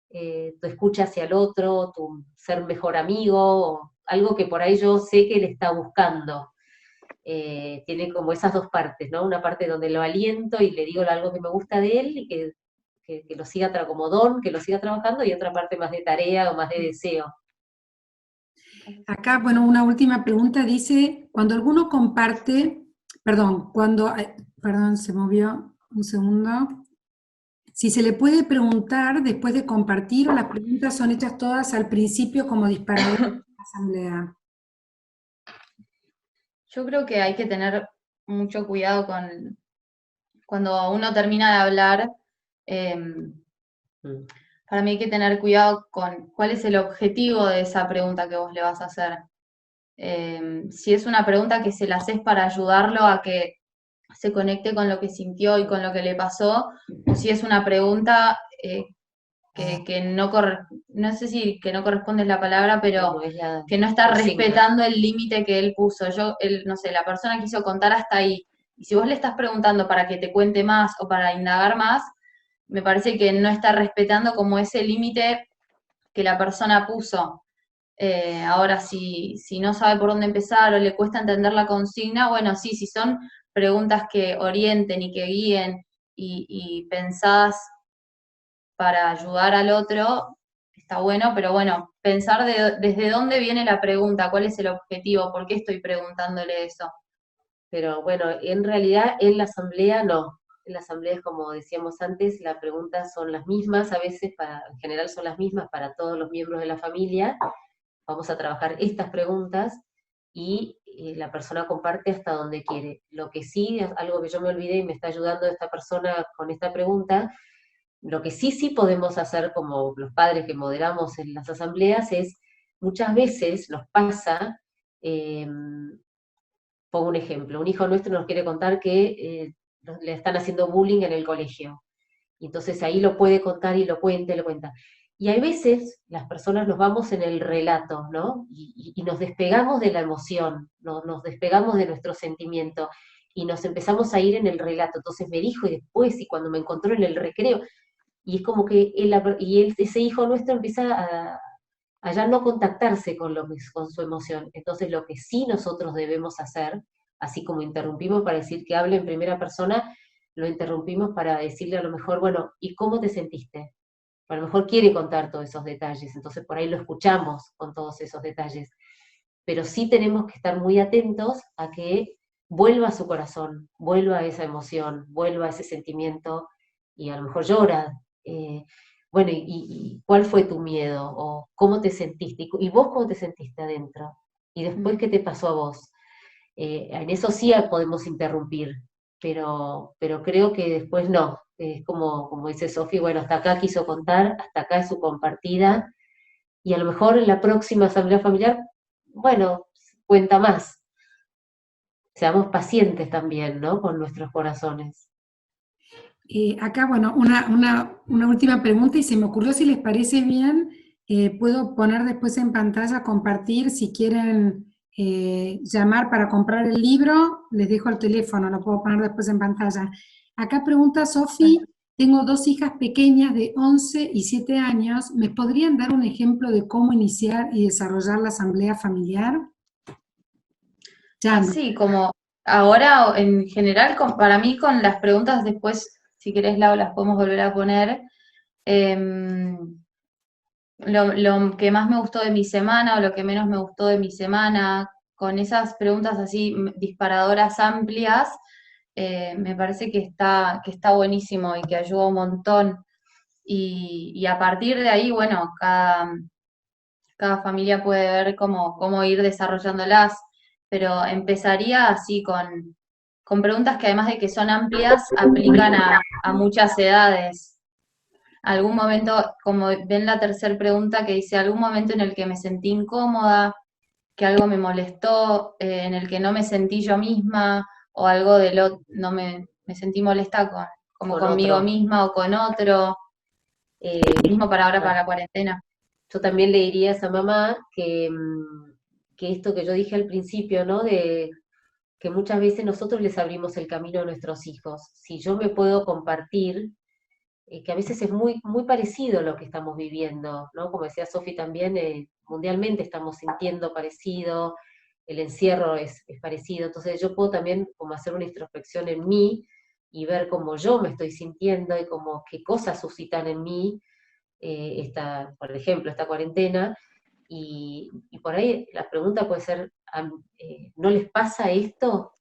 tu escucha hacia el otro, tu ser mejor amigo, o algo que por ahí yo sé que él está buscando. Tiene como esas dos partes, ¿no? Una parte donde lo aliento y le digo algo que me gusta de él y que lo siga como don, que lo siga trabajando, y otra parte más de tarea o más de deseo. Acá, bueno, una última pregunta dice, cuando alguno comparte, perdón, se movió un segundo. Si se le puede preguntar después de compartir o las preguntas son hechas todas al principio como disparador de la asamblea. Yo creo que hay que tener mucho cuidado cuando uno termina de hablar, Mm. para mí hay que tener cuidado con cuál es el objetivo de esa pregunta que vos le vas a hacer. Si es una pregunta que se la haces para ayudarlo a que se conecte con lo que sintió y con lo que le pasó, o si es una pregunta que no no sé si que no corresponde es la palabra, pero No es la que no está consigna. respetando el límite que él puso. No sé, la persona quiso contar hasta ahí. Y si vos le estás preguntando para que te cuente más o para indagar más, me parece que no está respetando como ese límite que la persona puso. Ahora, si no sabe por dónde empezar o le cuesta entender la consigna, bueno, sí, si son preguntas que orienten y que guíen y pensadas para ayudar al otro, está bueno, pero bueno, pensar desde dónde viene la pregunta, cuál es el objetivo, por qué estoy preguntándole eso. Pero bueno, en realidad en la asamblea no. En la asamblea, como decíamos antes, las preguntas son las mismas, a veces en general son las mismas para todos los miembros de la familia. Vamos a trabajar estas preguntas y la persona comparte hasta donde quiere. Lo que sí, es algo que yo me olvidé y me está ayudando esta persona con esta pregunta, lo que sí podemos hacer como los padres que moderamos en las asambleas es, muchas veces nos pasa, eh, pongo un ejemplo, un hijo nuestro nos quiere contar que le están haciendo bullying en el colegio. Y entonces ahí lo puede contar y lo cuenta y lo cuenta. Y hay veces las personas nos vamos en el relato, ¿no? Y nos despegamos de la emoción, nos despegamos de nuestro sentimiento y nos empezamos a ir en el relato. Entonces me dijo y después, y cuando me encontró en el recreo, y es como que ese hijo nuestro empieza a ya no contactarse con su emoción. Entonces lo que sí nosotros debemos hacer, así como interrumpimos para decir que hable en primera persona, lo interrumpimos para decirle a lo mejor, bueno, ¿y cómo te sentiste? A lo mejor quiere contar todos esos detalles, entonces por ahí lo escuchamos con todos esos detalles. Pero sí tenemos que estar muy atentos a que vuelva a su corazón, vuelva a esa emoción, vuelva a ese sentimiento, y a lo mejor llora. eh, bueno, y cuál fue tu miedo? ¿O cómo te sentiste? ¿Y vos cómo te sentiste adentro? ¿Y después qué te pasó a vos? En eso sí podemos interrumpir, pero creo que después no. Es como dice Sofi, bueno, hasta acá quiso contar, hasta acá es su compartida, y a lo mejor en la próxima asamblea familiar, bueno, cuenta más. Seamos pacientes también, ¿no? Con nuestros corazones. Acá, bueno, una última pregunta y se me ocurrió si les parece bien, puedo poner después en pantalla, compartir, si quieren llamar para comprar el libro, les dejo el teléfono, lo puedo poner después en pantalla. Acá pregunta Sofi, tengo dos hijas pequeñas de 11 y 7 años, ¿me podrían dar un ejemplo de cómo iniciar y desarrollar la asamblea familiar? Ya no. Así como ahora en general, para mí con las preguntas después, si querés, Lau, las podemos volver a poner. Lo que más me gustó de mi semana o lo que menos me gustó de mi semana, con esas preguntas así disparadoras amplias, me parece que está buenísimo y que ayuda un montón. Y a partir de ahí, bueno, cada familia puede ver cómo ir desarrollándolas, pero empezaría así con preguntas que además de que son amplias, aplican a muchas edades. Algún momento, como ven la tercera pregunta que dice, algún momento en el que me sentí incómoda, que algo me molestó, en el que no me sentí yo misma, o algo no me sentí molesta como Con conmigo otro. misma o con otro, mismo para ahora, para la cuarentena. Yo también le diría a esa mamá que esto que yo dije al principio, ¿no? De que muchas veces nosotros les abrimos el camino a nuestros hijos. Si yo me puedo compartir, que a veces es muy parecido lo que estamos viviendo, ¿no? Como decía Sofi también, mundialmente estamos sintiendo parecido, el encierro es parecido, entonces yo puedo también como hacer una introspección en mí y ver cómo yo me estoy sintiendo y cómo qué cosas suscitan en mí por ejemplo, esta cuarentena, y por ahí la pregunta puede ser, ¿no les pasa esto?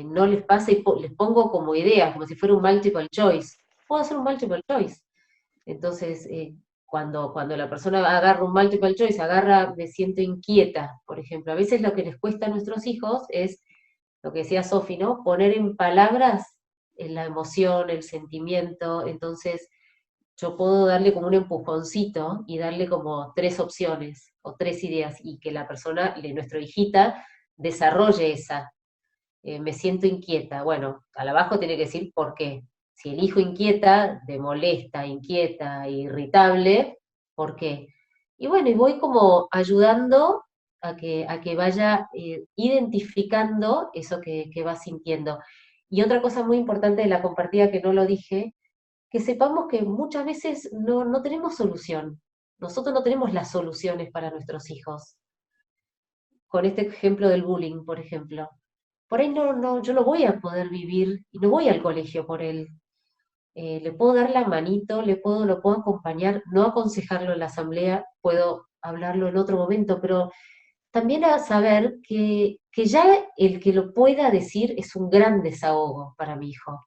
¿No les pasa? Y les pongo como idea, como si fuera un multiple choice. Puedo hacer un multiple choice. Entonces, cuando la persona agarra un multiple choice, me siento inquieta, por ejemplo. A veces lo que les cuesta a nuestros hijos es, lo que decía Sofi, ¿no? Poner en palabras la emoción, el sentimiento. Entonces, yo puedo darle como un empujoncito y darle como 3 opciones o 3 ideas y que la persona, nuestra hijita, desarrolle esa. Me siento inquieta. Bueno, al abajo tiene que decir por qué. Si el hijo inquieta, de molesta, inquieta, irritable, ¿por qué? Y bueno, y voy como ayudando a que vaya identificando eso que va sintiendo. Y otra cosa muy importante de la compartida que no lo dije, que sepamos que muchas veces no tenemos solución. Nosotros no tenemos las soluciones para nuestros hijos. Con este ejemplo del bullying, por ejemplo. Por ahí yo no voy a poder vivir y no voy al colegio por él. Le puedo dar la manito, lo puedo acompañar, no aconsejarlo en la asamblea, puedo hablarlo en otro momento, pero también a saber que ya el que lo pueda decir es un gran desahogo para mi hijo.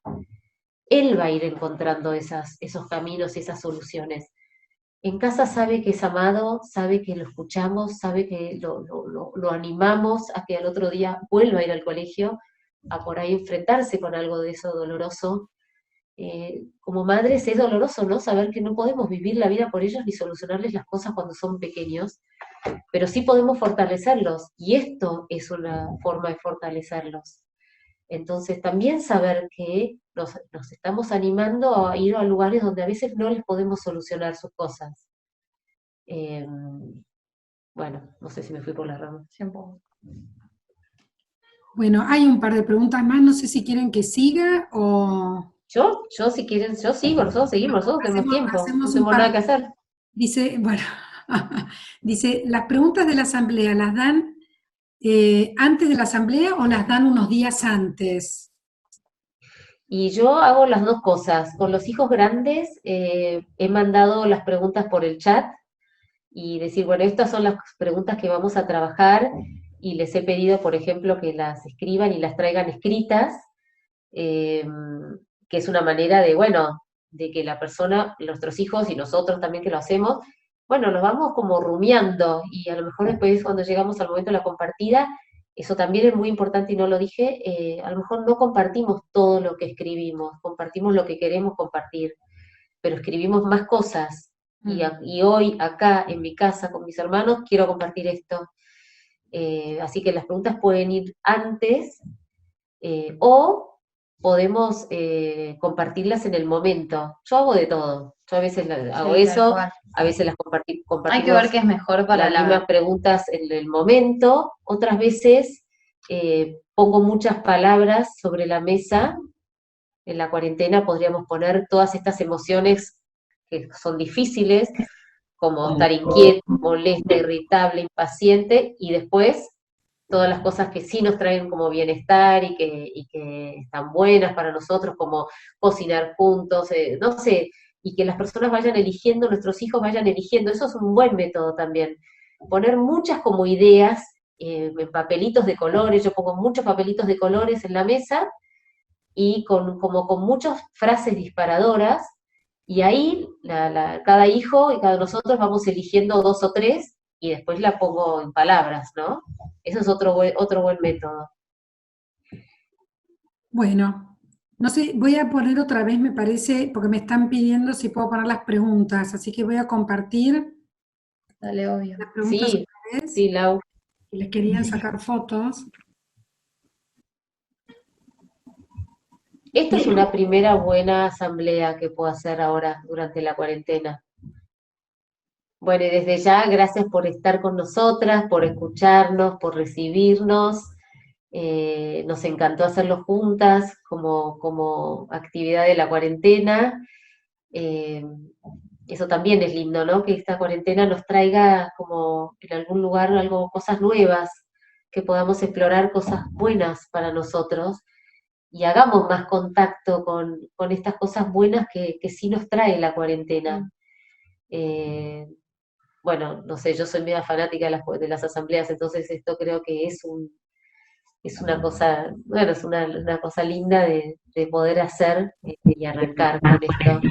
Él va a ir encontrando esos caminos, esas soluciones. En casa sabe que es amado, sabe que lo escuchamos, sabe que lo animamos a que al otro día vuelva a ir al colegio, a por ahí enfrentarse con algo de eso doloroso. Como madres es doloroso, ¿no? Saber que no podemos vivir la vida por ellos ni solucionarles las cosas cuando son pequeños, pero sí podemos fortalecerlos, y esto es una forma de fortalecerlos. Entonces, también saber que nos estamos animando a ir a lugares donde a veces no les podemos solucionar sus cosas. Eh, bueno, no sé si me fui por la rama. Sí, un poco. Bueno, hay un par de preguntas más, no sé si quieren que siga o... Yo si quieren, yo sigo, nosotros seguimos, nosotros tenemos tiempo, no hacemos un tenemos par. nada que hacer. Dice, bueno, dice, ¿las preguntas de la asamblea las dan antes de la asamblea o las dan unos días antes? Y yo hago las dos cosas. Con los hijos grandes he mandado las preguntas por el chat y decir, bueno, estas son las preguntas que vamos a trabajar, y les he pedido, por ejemplo, que las escriban y las traigan escritas, eh, que es una manera de, bueno, de que la persona, nuestros hijos y nosotros también que lo hacemos, bueno, nos vamos como rumiando, y a lo mejor después cuando llegamos al momento de la compartida, eso también es muy importante y no lo dije, a lo mejor no compartimos todo lo que escribimos, compartimos lo que queremos compartir, pero escribimos más cosas, y hoy acá en mi casa con mis hermanos quiero compartir esto. Así que las preguntas pueden ir antes, o podemos compartirlas en el momento. Yo hago de todo. Yo a veces hago Sí, tal eso, cual. a veces las Hay que ver qué es mejor para las mismas preguntas en el momento, otras veces pongo muchas palabras sobre la mesa. En la cuarentena podríamos poner todas estas emociones que son difíciles, como estar inquieto, molesta, irritable, impaciente, y después todas las cosas que sí nos traen como bienestar y que están buenas para nosotros, como cocinar juntos, no sé, y que las personas vayan eligiendo, nuestros hijos vayan eligiendo. Eso es un buen método también. Poner muchas como ideas en papelitos de colores. Yo pongo muchos papelitos de colores en la mesa y como con muchas frases disparadoras, y ahí cada hijo y cada nosotros vamos eligiendo 2 o 3 y después la pongo en palabras, ¿no? Eso es otro buen método. Bueno, no sé, voy a poner otra vez, me parece, porque me están pidiendo si puedo poner las preguntas, así que voy a compartir Dale, obvio. las preguntas Sí, otra vez, sí, Lau. que les querían sacar fotos. Esta es una primera buena asamblea que puedo hacer ahora durante la cuarentena. Bueno, y desde ya, gracias por estar con nosotras, por escucharnos, por recibirnos. Nos encantó hacerlo juntas como actividad de la cuarentena. Eh, Eso también es lindo, ¿no? Que esta cuarentena nos traiga como en algún lugar cosas nuevas, que podamos explorar cosas buenas para nosotros y hagamos más contacto con estas cosas buenas que sí nos trae la cuarentena. Eh, bueno, no sé, yo soy media fanática de las asambleas, entonces esto creo que es una cosa, bueno, es una cosa linda de poder hacer y arrancar con esto.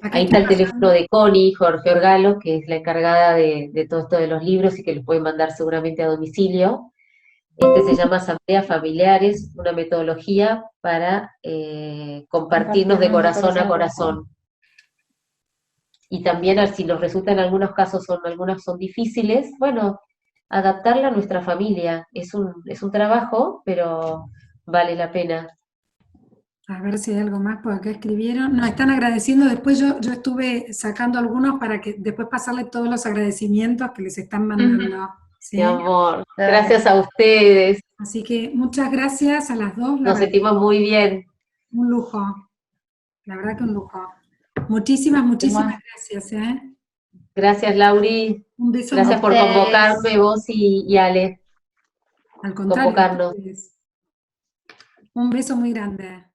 Acá Ahí está está el teléfono de Connie, Jorge Orgalo, que es la encargada de todo esto de los libros y que los pueden mandar seguramente a domicilio. Este se llama Asambleas Familiares, una metodología para compartirnos de corazón a corazón. y también si nos resulta en algunos casos, algunos son difíciles, bueno, adaptarla a nuestra familia. Es un trabajo, pero vale la pena. A ver si hay algo más por acá escribieron. Nos están agradeciendo. Después yo estuve sacando algunos para que después pasarle todos los agradecimientos que les están mandando. ¿Sí? Mi amor, gracias a ustedes. Así que muchas gracias a las dos. Nos sentimos muy bien. Un lujo. La verdad que un lujo. Muchísimas gracias. Gracias, Lauri. Un beso. Gracias por convocarme, vos y Ale. Al contrario. Convocarnos. Un beso muy grande.